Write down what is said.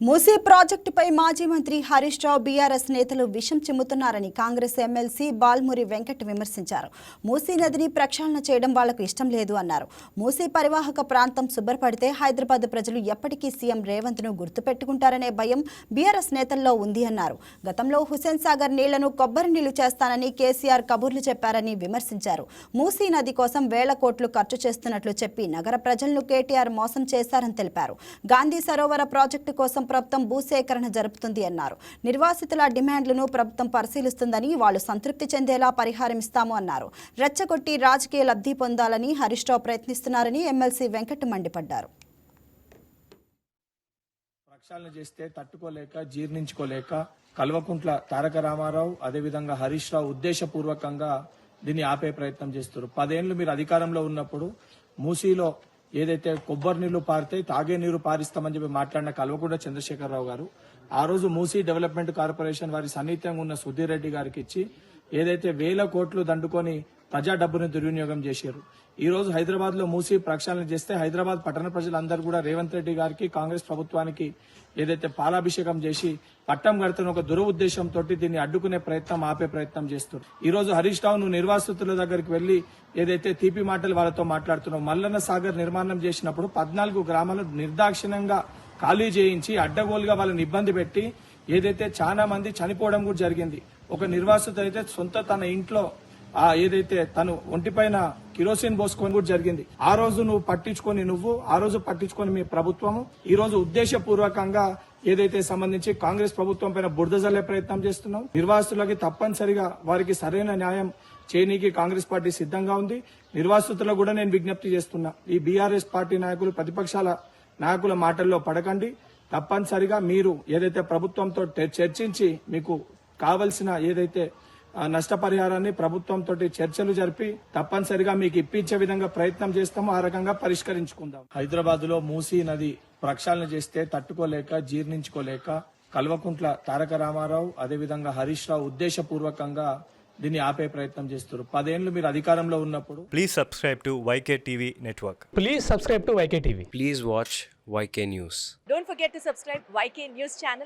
మూసీ ప్రాజెక్టుపై మాజీ మంత్రి హరీష్ రావు బీఆర్ఎస్ నేతలు విషం చిమ్ముతున్నారని కాంగ్రెస్ ఎమ్మెల్సీ బాల్మురి వెంకట్ విమర్శించారు. మూసీ నదిని ప్రక్షాళన చేయడం వాళ్లకు ఇష్టం లేదు అన్నారు. మూసీ పరివాహక ప్రాంతం శుభ్రపడితే హైదరాబాద్ ప్రజలు ఎప్పటికీ సీఎం రేవంత్ ను గుర్తుపెట్టుకుంటారనే భయం బీఆర్ఎస్ నేతల్లో ఉంది అన్నారు. గతంలో హుస్సేన్ సాగర్ నీళ్లను కొబ్బరి నీళ్లు చేస్తానని కేసీఆర్ కబుర్లు చెప్పారని విమర్శించారు. మూసీ నది కోసం వేల కోట్లు ఖర్చు చేస్తున్నట్లు చెప్పి నగర ప్రజలను కేటీఆర్ మోసం చేశారని తెలిపారు. గాంధీ సరోవర ప్రాజెక్టు కోసం ప్రభుత్వం భూసేకరణ జరుపుతుంది అన్నారు. నిర్వాసితుల డిమాండ్లను ప్రభుత్వం పరిశీలిస్తుందని, వాళ్లు సంతృప్తి చెందేలా పరిహారం ఇస్తాము అన్నారు. రెచ్చగొట్టి రాజకీయ లబ్ధి పొందాలని హరీష్ రావు ప్రయత్నిస్తున్నారని ఎమ్మెల్సీ వెంకట్ మండిపడ్డారు. ప్రక్షాళన చేస్తే తట్టుకోలేక జీర్ణించుకోలేక కల్వకుంట్ల తారక రామారావు అదేవిధంగా హరీష్ రావు ఉద్దేశపూర్వకంగా దీన్ని ఆపే ప్రయత్నం చేస్తారు. 10 ఏళ్లు మీరు అధికారంలో ఉన్నప్పుడు మూసీలో ఏదైతే కొబ్బరి నీళ్లు పారితే తాగే నీరు పారిస్తామని చెప్పి మాట్లాడిన కల్వకుంట్ల చంద్రశేఖరరావు గారు ఆ రోజు మూసీ డెవలప్మెంట్ కార్పొరేషన్ వారి సన్నిహితంగా ఉన్న సుధీర్ రెడ్డి గారికి ఇచ్చి ఏదైతే వేల కోట్లు దండుకొని ప్రజా డబ్బును దుర్వినియోగం చేశారు. ఈ రోజు హైదరాబాద్ లో మూసీ ప్రక్షాళన చేస్తే హైదరాబాద్ పట్టణ ప్రజలందరూ కూడా రేవంత్ రెడ్డి గారికి కాంగ్రెస్ ప్రభుత్వానికి ఏదైతే పాలాభిషేకం చేసి పట్టం కడుతున్న ఒక దురుద్దేశంతో దీన్ని అడ్డుకునే ప్రయత్నం ఆపే ప్రయత్నం చేస్తారు. ఈ రోజు హరీష్ రావు నువ్వు నిర్వాసితుల దగ్గరికి వెళ్లి ఏదైతే తీపి మాటలు వాళ్ళతో మాట్లాడుతున్నావు, మల్లన్న సాగర్ నిర్మాణం చేసినప్పుడు 14 గ్రామాలు నిర్దాక్షిణ్యంగా ఖాళీ చేయించి అడ్డగోలుగా వాళ్ళని ఇబ్బంది పెట్టి ఏదైతే చాలా మంది చనిపోవడం కూడా జరిగింది. ఒక నిర్వాసిత అయితే సొంత తన ఇంట్లో ఏదైతే తను ఒంటిపైన కిరోసిన్ పోసుకొని కూడా జరిగింది. ఆ రోజు పట్టించుకొని మీ ప్రభుత్వము ఈ రోజు ఉద్దేశపూర్వకంగా ఏదైతే సంబంధించి కాంగ్రెస్ ప్రభుత్వం పైన బురద జల్లే ప్రయత్నం చేస్తున్నాం. నిర్వాసితులకి తప్పనిసరిగా వారికి సరైన న్యాయం చేయనీకి కాంగ్రెస్ పార్టీ సిద్ధంగా ఉంది. నిర్వాసితులకు కూడా నేను విజ్ఞప్తి చేస్తున్నా, ఈ బీఆర్ఎస్ పార్టీ నాయకులు ప్రతిపక్షాల నాయకుల మాటల్లో పడకండి. తప్పనిసరిగా మీరు ఏదైతే ప్రభుత్వంతో చర్చించి మీకు కావలసిన ఏదైతే నష్టపరిహారాన్ని ప్రభుత్వంతో చర్చలు జరిపి తప్పనిసరిగా మీకు ఇప్పించే విధంగా ప్రయత్నం చేస్తాము. ఆ రకంగా పరిష్కరించుకుందాం. హైదరాబాద్ లో మూసీ నది ప్రక్షాళన చేస్తే తట్టుకోలేక జీర్ణించుకోలేక కల్వకుంట్ల తారక రామారావు అదేవిధంగా హరీష్ రావు ఉద్దేశపూర్వకంగా దీన్ని ఆపే ప్రయత్నం చేస్తారు. 10 ఏళ్లు మీరు అధికారంలో ఉన్నప్పుడు. Please subscribe to YK TV Network. Please subscribe to YK TV. Please watch YK News. Don't forget to subscribe YK News channel.